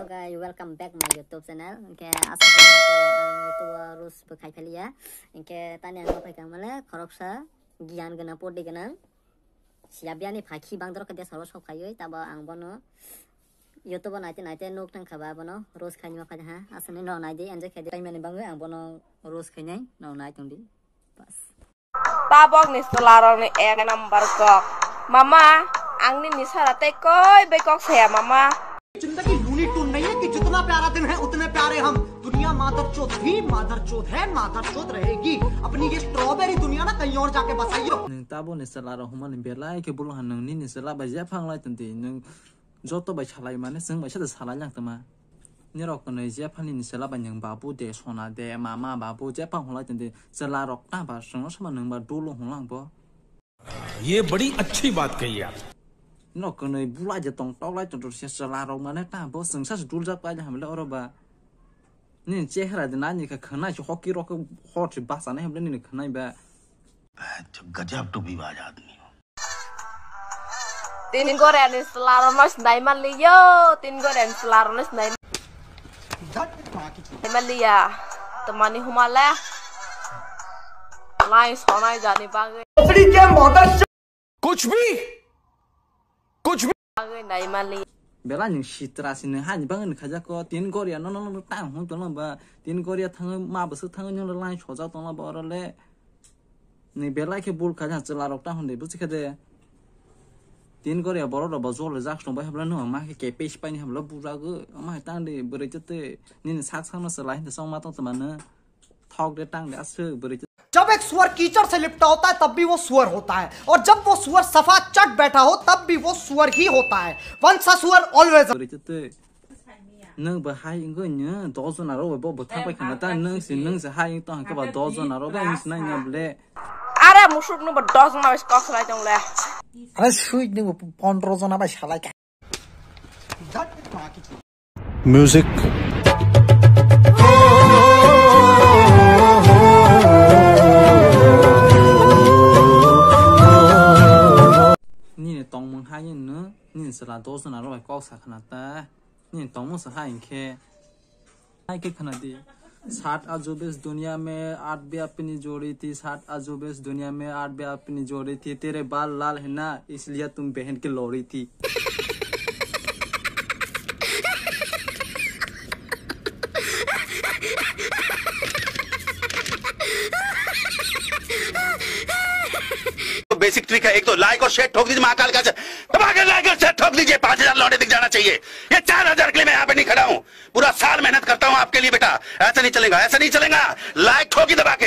Hello guys, welcome back my YouTube channel. Oke, assalamualaikum YouTube harus bekai kali ya. Oke, tanya apa pegang mana? Koroksa, gian gana podi gana. Siapa ni pagi bang terus kerja sarus kau kayu, tapi ang bono YouTube nanti nuk tang kabar bono, rose kayu apa dah? Asal ni no nanti anje kerja kayu mana bang? Ang bono rose kayu no nanti tundi. Pas. Tabok ni selarong ni number kok. Mama, ang ni nisarate koi bekok saya mama. जिंदगी Luni twin नहीं है कि जितना प्यारा दिन है उतने प्यारे हम। दुनिया मादरचोद थी, मादरचोद है, मादरचोद रहेगी। अपनी ये स्ट्रॉबेरी दुनिया ना कहीं और जाके बसाइयो। ताबो ने सलारो हुमान बेलाय के बुल हन नि ने सला बाजे फांगलाय तंति नों जतो बाय छलाय माने जों बायसा छलाय लांतमा नि रक ने जे फानि नि सला बायं बाबू दे सना दे मामा बाबू जे फांगलाय तंति सला रक ता बा संग सम नों बा दोलो हुलांबो। ये बड़ी अच्छी बात कही आप। nó cái này bù lại tông tao lại tông sẽ sờ la rồi mà này ta bớt sừng sát đuôi ra cái làm lỡ rồi bà nên chế hay là thế nào như cái khăn này cho hockey rồi cái hot chỉ bắt sáng này hôm nay nên khăn này bà गजब to भी बाज आदमी हो। Tin goreng ni selarong nos nai maliyo, tin goreng selarong nos nai malia. Temani humala, lain sonai jani bagai. कुछ भी Bagai nai malia. bela những citra xin hai bang người khai có tiền Korea nó tăng không cho nó bà tiền Korea thằng mà bớt thằng nhau lại cho ra tông là bỏ rồi này bela cái bul khai chỉ là rọc tăng không để bớt cái đấy tiền Korea bỏ rồi bỏ rồi rác xong bây giờ nó mà cái page bay này nó bù ra cứ mà tăng để bơi chết đấy nên sát sang nó sờ lại thì xong mà tông tầm nữa thọc để tăng để ăn sữa bơi जब एक सुअर कीचड़ से लिपटा होता है तब भी वो सुअर होता है, और जब वो सुअर सफा चट बैठा हो तब भी वो सुअर ही होता है। Once a सुअर always a nâng bà hai người nhớ đó rồi nào rồi bỏ thang bay khẩn ta nâng sẽ hai tao cái bà đó rồi nào rồi bay này nhập lệ Ada musuh nu berdos mau skok selai jong le. अरे Shuey ने वो 15 जना बा शाला का म्यूजिकนี่ตองมึงให้ยังเนอะนี่สละโตสนาเราไปก็สักขนาดแต่นี่ตองมึงสหายแค่ให้แค่ขนาดดี 60 अजूबे इस दुनिया में 8 भी अपनी जोड़ी थी 60 अजूबे इस दुनिया में 8 भी अपनी जोड़ी थी तेरे बाल लाल है ना इसलिए तुम बहन की लोड़ी थी बेसिक ट्रिक है एक तो लाइक और शेयर ठोक दीजिए महाकाल का दबाकर लाइक और शेयर ठोक दीजिए 5000 लौटे दिख जाना चाहिए ये 4000 के लिए मैं यहाँ पे नहीं खड़ा हूँ पूरा साल मेहनत करता हूँ आपके लिए बेटा ऐसा नहीं चलेगा लाइक ठोकी दबा के